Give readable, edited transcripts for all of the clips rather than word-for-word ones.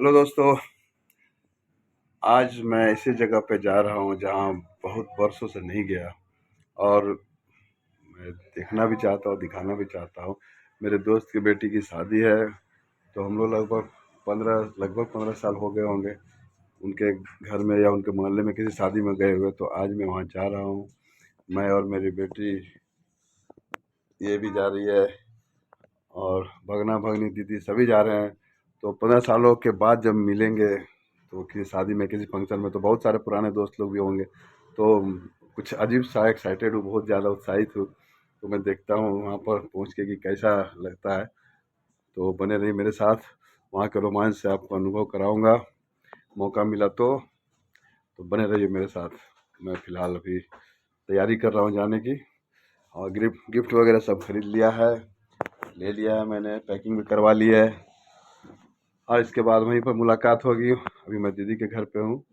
Hello दोस्तों। आज मैं ऐसी जगह पे जा रहा हूँ जहाँ बहुत वर्षों से नहीं गया और मैं देखना भी चाहता हूँ, दिखाना भी चाहता हूँ। मेरे दोस्त की बेटी की शादी है, तो हम लोग लगभग 15 साल हो गए होंगे उनके घर में या उनके मोहल्ले में किसी शादी में गए हुए। तो आज मैं वहाँ जा रहा हूँ। मैं और मेरी बेटी ये भी जा रही है और भगना भगनी दीदी सभी जा रहे हैं। तो 15 सालों के बाद जब मिलेंगे तो किसी शादी में, किसी फंक्शन में, तो बहुत सारे पुराने दोस्त लोग भी होंगे। तो कुछ अजीब सा एक्साइटेड हूँ, बहुत ज़्यादा उत्साहित हूँ। तो मैं देखता हूँ वहाँ पर पहुँच के कि कैसा लगता है। तो बने रहिए मेरे साथ, वहाँ के रोमांच से आपको अनुभव कराऊंगा। मौका मिला तो बने रहिए मेरे साथ। मैं फ़िलहाल अभी तैयारी कर रहा हूँ जाने की, और गिफ्ट गिफ्ट वगैरह सब खरीद लिया है, ले लिया है मैंने, पैकिंग भी करवा ली है। और इसके बाद वहीं पर मुलाकात होगी। अभी मैं दीदी के घर पे हूँ,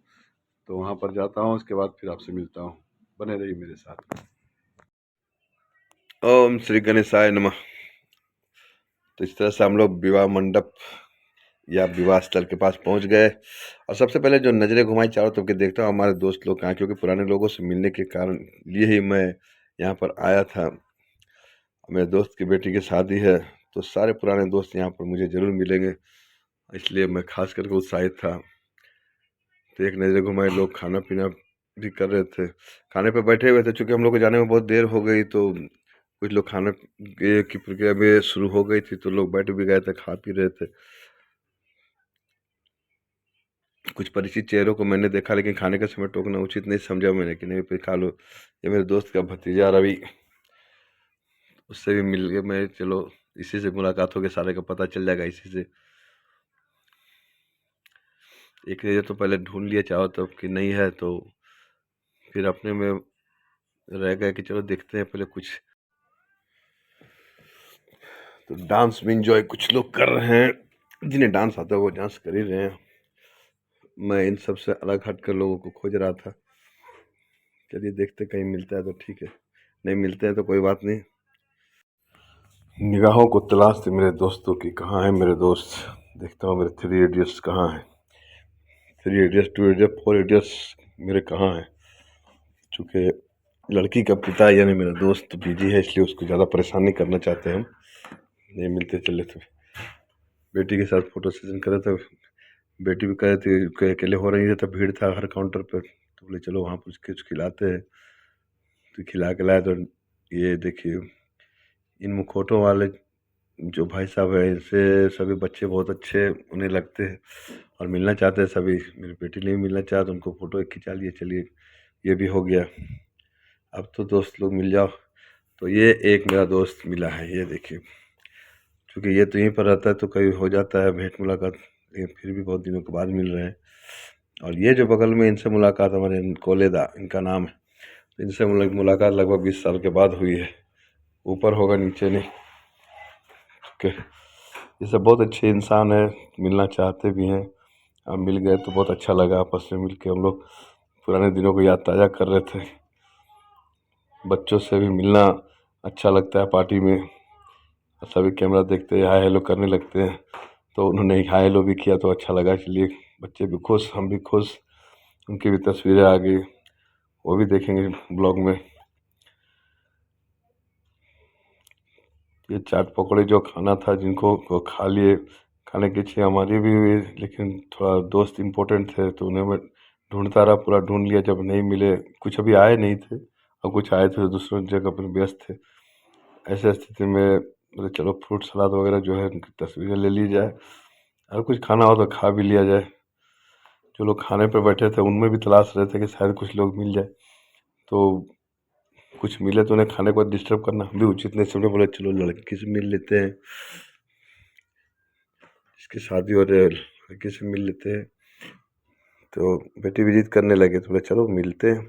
तो वहाँ पर जाता हूँ, उसके बाद फिर आपसे मिलता हूँ। बने रहिए मेरे साथ। ओम श्री गणेशाय नमः। तो इस तरह से हम लोग विवाह मंडप या विवाह स्थल के पास पहुँच गए, और सबसे पहले जो नज़रें घुमाई चारों तरफ के देखता हूँ हमारे दोस्त लोग कहाँ, क्योंकि पुराने लोगों से मिलने के कारण लिए ही मैं यहाँ पर आया था। मेरे दोस्त की बेटी की शादी है, तो सारे पुराने दोस्त यहाँ पर मुझे ज़रूर मिलेंगे, इसलिए मैं खास करके उत्साहित था। तो एक नज़र घुमाई, लोग खाना पीना भी कर रहे थे, खाने पे बैठे हुए थे। चूँकि हम लोग को जाने में बहुत देर हो गई, तो कुछ लोग खाने की प्रक्रिया में शुरू हो गई थी, तो लोग बैठ भी गए थे, खा पी रहे थे। कुछ परिचित चेहरों को मैंने देखा, लेकिन खाने के समय टोकना उचित नहीं समझा मैंने कि नहीं फिर खा लो। ये मेरे दोस्त का भतीजा रवि, उससे भी मिल गए मैं। चलो इसी से मुलाकात हो गई, सारे का पता चल जाएगा इसी से। एक नज़र तो पहले ढूंढ लिया चाहो तब कि नहीं है, तो फिर अपने में रह गए कि चलो देखते हैं पहले कुछ। तो डांस भी इंजॉय कुछ लोग कर रहे हैं, जिन्हें डांस आता है वो डांस कर ही रहे हैं। मैं इन सब से अलग हटकर लोगों को खोज रहा था। चलिए देखते, कहीं मिलता है तो ठीक है, नहीं मिलते हैं तो कोई बात नहीं। निगाहों को तलाश थी मेरे दोस्तों की, कहाँ है मेरे दोस्त। देखता हूँ मेरे 3 इडियट्स कहाँ हैं। 3 इडियट्स, 2 इडियट्स, 4 इडियट्स मेरे कहाँ हैं। चूँकि लड़की का पिता यानी मेरा दोस्त बिजी है, इसलिए उसको ज़्यादा परेशान नहीं करना चाहते हम। नहीं मिलते चले तो बेटी के साथ फ़ोटो सेशन कर रहे थे। बेटी भी कह रही थी कि अकेले हो रही है, तो भीड़ था हर काउंटर पर, तो बोले चलो वहाँ पर कुछ खिलाते हैं। तो खिला के लाए। तो ये देखिए, इन मुखौटों वाले जो भाई साहब हैं, इनसे सभी बच्चे बहुत अच्छे उन्हें लगते हैं और मिलना चाहते हैं सभी। मेरी बेटी ने भी मिलना चाहा, तो उनको फ़ोटो एक खिंचा लिए। चलिए ये भी हो गया। अब तो दोस्त लोग मिल जाओ। तो ये एक मेरा दोस्त मिला है, ये देखिए। क्योंकि ये तो यहीं पर रहता है, तो कभी हो जाता है भेंट मुलाकात, लेकिन फिर भी बहुत दिनों के बाद मिल रहे हैं। और ये जो बगल में, इनसे मुलाकात हमारे कोलेदा इनका नाम है। तो इनसे मुलाकात लगभग 20 साल के बाद हुई है। ऊपर होगा नीचे नहीं। ओके, ये सब बहुत अच्छे इंसान हैं, मिलना चाहते भी हैं। अब मिल गए तो बहुत अच्छा लगा, आपस में मिल के हम लोग पुराने दिनों को याद ताज़ा कर रहे थे। बच्चों से भी मिलना अच्छा लगता है पार्टी में। सभी कैमरा देखते हैं, हाय हेलो करने लगते हैं, तो उन्होंने हाय हेलो भी किया, तो अच्छा लगा। चलिए बच्चे भी खुश, हम भी खुश। उनकी भी तस्वीरें आ गई, वो भी देखेंगे ब्लॉग में। ये चाट पकौड़े जो खाना था जिनको, वो खा लिए। खाने की इच्छा हमारी भी हुई, लेकिन थोड़ा दोस्त इम्पोर्टेंट थे, तो उन्हें मैं ढूंढता रहा, पूरा ढूंढ लिया। जब नहीं मिले, कुछ अभी आए नहीं थे और कुछ आए थे तो दूसरों जगह पर व्यस्त थे। ऐसे स्थिति में बोले चलो फ्रूट सलाद वगैरह जो है उनकी तस्वीरें ले ली जाए, और कुछ खाना हो तो खा भी लिया जाए। जो लोग खाने पर बैठे थे उनमें भी तलाश रहे थे कि शायद कुछ लोग मिल जाए, तो कुछ मिले तो उन्हें खाने के बाद डिस्टर्ब करना हम भी उचित नहीं समझे। बोले चलो लड़की से मिल लेते हैं, इसकी शादी हो रही है, लड़की से मिल लेते हैं। तो बेटी भी जिद करने लगे, तो बोले चलो मिलते हैं।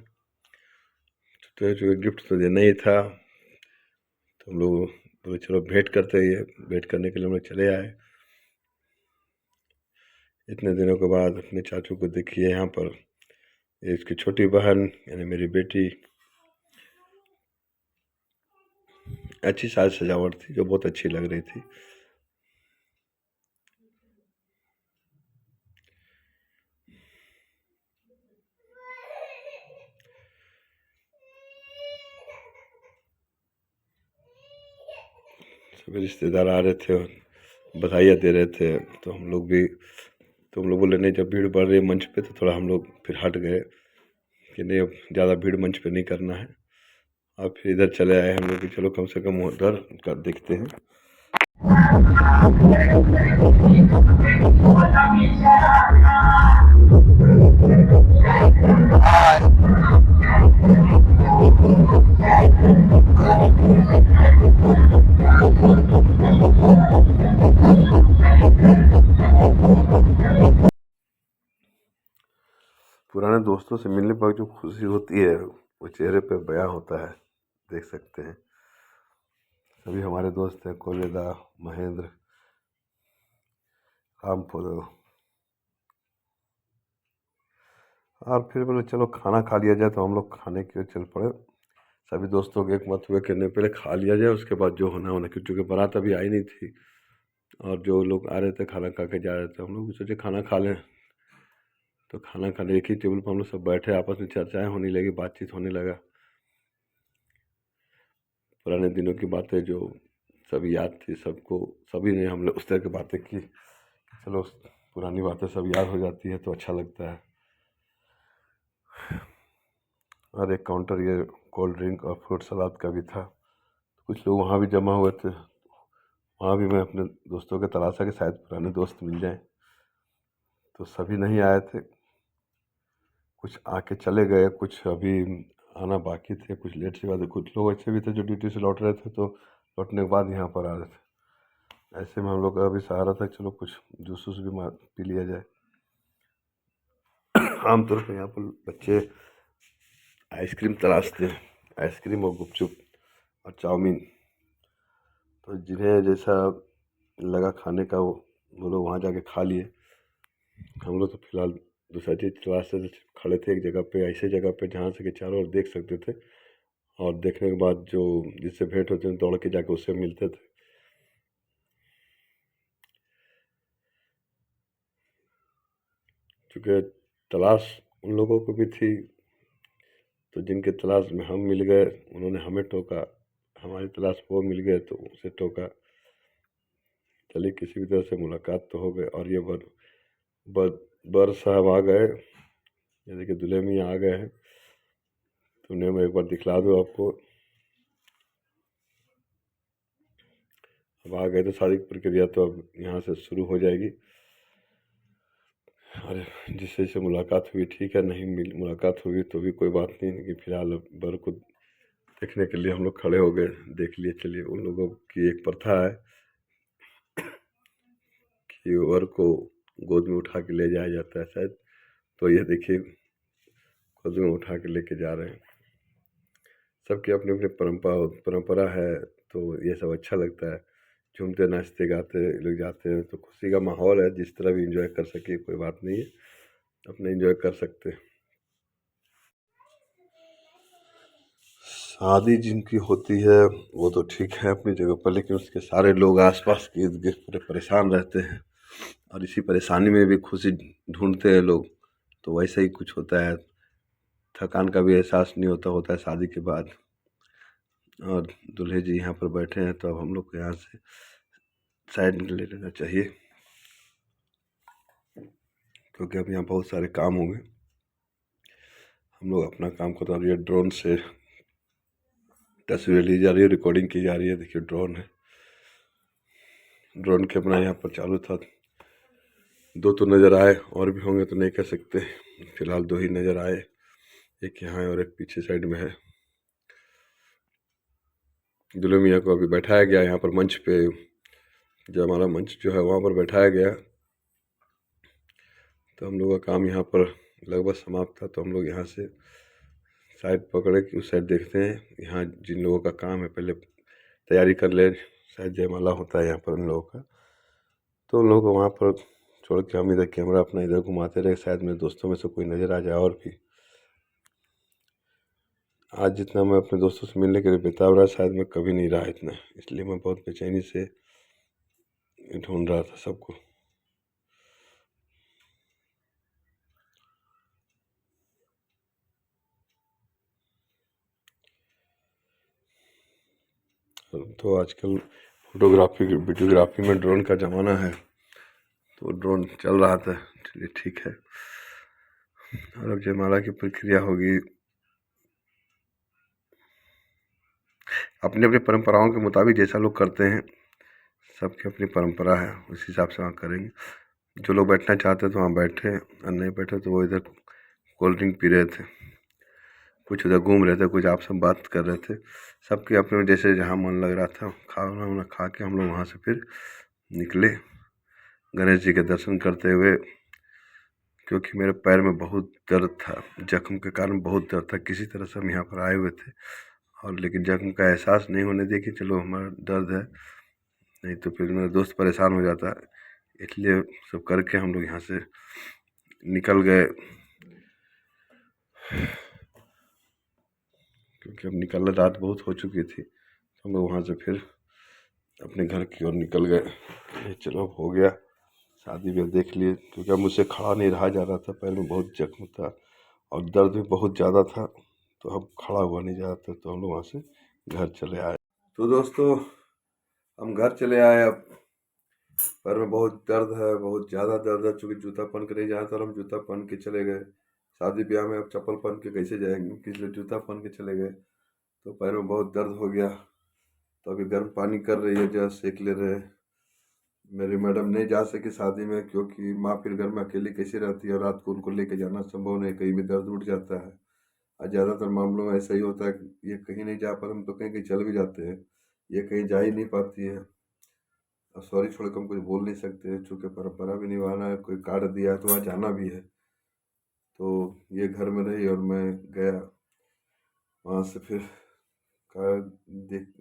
तो जो गिफ्ट तो देना ही था, तो हम लोग बोले चलो भेंट करते हैं। भेंट करने के लिए हम लोग चले आए। इतने दिनों के बाद अपने चाचू को देखिए यहाँ पर। ये इसकी छोटी बहन यानी मेरी बेटी। अच्छी साज सजावट थी जो बहुत अच्छी लग रही थी। सभी रिश्तेदार आ रहे थे और बधाइयाँ दे रहे थे, तो हम लोग भी, तो हम लोग बोले नहीं, जब भीड़ बढ़ रही है मंच पे तो थोड़ा हम लोग फिर हट गए कि नहीं, अब ज़्यादा भीड़ मंच पे नहीं करना है। और फिर इधर चले आए हम लोग कि चलो कम से कम उधर का देखते हैं। पुराने दोस्तों से मिलने पर जो खुशी होती है वो चेहरे पे बयां होता है, देख सकते हैं। सभी हमारे दोस्त हैं, कोलेदा, महेंद्र, रामपुर। और फिर बोले चलो खाना खा लिया जाए, तो हम लोग खाने के लिए चल पड़े। सभी दोस्तों के एक मत हुए कि नहीं, पहले खा लिया जाए, उसके बाद जो होना होना, क्योंकि बारात अभी आई नहीं थी और जो लोग आ रहे थे खाना खा के जा रहे थे, हम लोग भी सोचे खाना खा लें। तो खाना खाने एक ही टेबल पर हम लोग सब बैठे, आपस में चर्चाएं होने लगी, बातचीत होने लगा। पुराने दिनों की बातें जो सभी याद थी सबको, सभी ने हम लोग उस तरह की बातें की। चलो पुरानी बातें सब याद हो जाती है तो अच्छा लगता है। और एक काउंटर ये कोल्ड ड्रिंक और फ्रूट सलाद का भी था। कुछ लोग वहाँ भी जमा हुए थे, वहाँ भी मैं अपने दोस्तों के तलाशा कि शायद पुराने दोस्त मिल जाएं, तो सभी नहीं आए थे। कुछ आके चले गए, कुछ अभी आना बाकी थे, कुछ लेट से बाद, कुछ लोग ऐसे भी थे जो ड्यूटी से लौट रहे थे, तो लौटने के बाद यहाँ पर आ रहे थे। ऐसे में हम लोग का अभी सहारा था, चलो कुछ जूस वूस भी पी लिया जाए। आमतौर पर यहाँ पर बच्चे आइसक्रीम तलाशते हैं, आइसक्रीम और गुपचुप और चाउमीन। तो जिन्हें जैसा लगा खाने का वो लोग वहाँ जाके खा लिए। हम लोग तो फिलहाल दूसरा चीज़ तलाश से खड़े थे एक जगह पे, ऐसे जगह पे जहाँ से कि चारों ओर देख सकते थे, और देखने के बाद जो जिससे भेंट होते हैं दौड़ के जाके उससे मिलते थे। क्योंकि तलाश उन लोगों को भी थी, तो जिनके तलाश में हम मिल गए उन्होंने हमें टोका, हमारी तलाश में वो मिल गए तो उसे टोका। चलिए किसी भी तरह से मुलाकात तो हो गई। और ये बर साहब आ गए, जैसे कि दूल्हे मियाँ आ गए हैं, तो उन्हें मैं एक बार दिखला दूँ आपको। अब आ गए तो शादी की प्रक्रिया तो अब यहाँ से शुरू हो जाएगी। अरे जिससे से मुलाकात हुई ठीक है, नहीं मिल मुलाकात हुई तो भी कोई बात नहीं, लेकिन फिलहाल बर को देखने के लिए हम लोग खड़े हो गए, देख लिए। चलिए, उन लोगों की एक प्रथा है कि वर को गोद में उठा के ले जाया जाता है शायद, तो ये देखिए गोद में उठा के लेके जा रहे हैं। सबकी अपनी अपनी परंपरा है, तो ये सब अच्छा लगता है। झूमते नाचते गाते लोग जाते हैं, तो खुशी का माहौल है, जिस तरह भी इंजॉय कर सके कोई बात नहीं है, अपने इंजॉय कर सकते हैं। शादी जिनकी होती है वो तो ठीक है अपनी जगह पर, लेकिन उसके सारे लोग आसपास के इर्द गिर्द पूरे परेशान रहते हैं, और इसी परेशानी में भी खुशी ढूंढते हैं लोग। तो वैसा ही कुछ होता है, थकान का भी एहसास नहीं होता होता है शादी के बाद। और दूल्हे जी यहाँ पर बैठे हैं, तो अब हम लोग को यहाँ से साइड में ले लेना चाहिए, क्योंकि अब यहाँ बहुत सारे काम होंगे। हम लोग अपना काम करते हैं। ये ड्रोन से तस्वीर ली जा रही है, रिकॉर्डिंग की जा रही है। देखिए ड्रोन है, ड्रोन कैमरा यहाँ पर चालू था। दो तो नज़र आए, और भी होंगे तो नहीं कह सकते, फिलहाल दो ही नज़र आए, एक यहाँ है और एक पीछे साइड में है। दूल्हे मियाँ को अभी बैठाया गया यहाँ पर मंच पे, जो हमारा मंच जो है वहाँ पर बैठाया गया। तो हम लोगों का काम यहाँ पर लगभग समाप्त था, तो हम लोग यहाँ से साइड पकड़े कि उस साइड देखते हैं। यहाँ जिन लोगों का काम है पहले तैयारी कर ले, शायद जयमाला होता है यहाँ पर उन लोगों का, तो उन लोगों को वहाँ पर छोड़ के हम इधर कैमरा अपना इधर घुमाते रहे, शायद मेरे दोस्तों में से कोई नज़र आ जाए। और भी आज जितना मैं अपने दोस्तों से मिलने के लिए बेताब रहा, शायद मैं कभी नहीं रहा इतना, इसलिए मैं बहुत बेचैनी से ढूंढ रहा था सबको। तो आजकल फोटोग्राफी वीडियोग्राफी में ड्रोन का ज़माना है, तो ड्रोन चल रहा था। चलिए ठीक है। और अब जयमाला की प्रक्रिया होगी। अपनी अपनी परंपराओं के मुताबिक जैसा लोग करते हैं, सबकी अपनी परंपरा है, उस हिसाब से वहाँ करेंगे। जो लोग बैठना चाहते तो वहाँ बैठे, और नहीं बैठे तो वो इधर कोल्ड ड्रिंक पी रहे थे, कुछ उधर घूम रहे थे, कुछ आपसे बात कर रहे थे। सबके अपने जैसे जहाँ मन लग रहा था, खाना वाना खा के हम लोग वहाँ से फिर निकले गणेश जी के दर्शन करते हुए। क्योंकि मेरे पैर में बहुत दर्द था, जख्म के कारण बहुत दर्द था। किसी तरह से हम यहाँ पर आए हुए थे, और लेकिन जख्म का एहसास नहीं होने दिया कि चलो हमारा दर्द है, नहीं तो फिर मेरा दोस्त परेशान हो जाता। इसलिए सब करके हम लोग यहाँ से निकल गए, क्योंकि अब निकलना रात बहुत हो चुकी थी। तो हम लोग वहाँ से फिर अपने घर की ओर निकल गए। चलो हो गया, शादी भी देख लिए, क्योंकि अब मुझसे खड़ा नहीं रहा जा रहा था, पैर में बहुत जख्म था और दर्द भी बहुत ज़्यादा था, तो अब खड़ा हुआ नहीं जा रहा था। तो हम लोग वहाँ से घर चले आए। तो दोस्तों हम घर चले आए। अब पैर में बहुत दर्द है, बहुत ज़्यादा दर्द है, चूँकि जूता पहन के नहीं जाना था, हम जूता पहन के चले गए। शादी ब्याह में अब चप्पल पहन के कैसे जाएंगे, इसलिए जूता पहन के चले गए। तो पैर में बहुत दर्द हो गया। तो अभी गर्म पानी कर रही है, जो सेक ले रहे हैं। मेरी मैडम नहीं जा सकी शादी में, क्योंकि माँ फिर घर में अकेली कैसे रहती है, और रात को उनको लेके जाना संभव नहीं, कहीं भी दर्द उठ जाता है। और ज़्यादातर मामलों में ऐसा ही होता है कि ये कहीं नहीं जा पर हम तो कहीं कहीं चल भी जाते हैं, ये कहीं जा ही नहीं पाती है। अब सॉरी छोड़ के हम कुछ बोल नहीं सकते, चूँकि परंपरा भी निभाना है, कोई कार्ड दिया है तो वहाँ जाना भी है। तो ये घर में रही और मैं गया वहाँ से। फिर कहा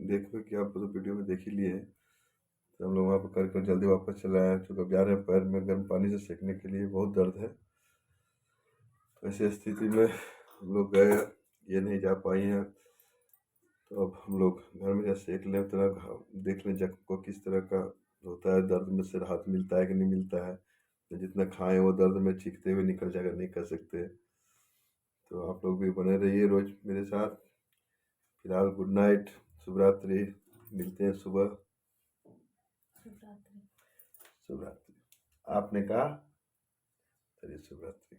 देखो कि आप तो वीडियो में देख ही लिए। तो हम लोग वहाँ पर कर जल्दी वापस चले आए, चूँकि अब जा रहे हैं पैर में गर्म पानी से सेकने के लिए, बहुत दर्द है। तो ऐसी स्थिति में हम लोग गए, ये नहीं जा पाई हैं। तो अब हम लोग घर में जैसे सेक लें, तरह देख लें जख्म को किस तरह का होता है, दर्द में से राहत मिलता है कि नहीं मिलता है। तो जितना खाएं वो दर्द में चीखते हुए निकल जाएगा, नहीं कर सकते। तो आप लोग भी बने रहिए रोज मेरे साथ। फिलहाल गुड नाइट, शुभ रात्रि, मिलते हैं सुबह। शुभ रात्रि। आपने कहा, चलिए शुभ रात्रि।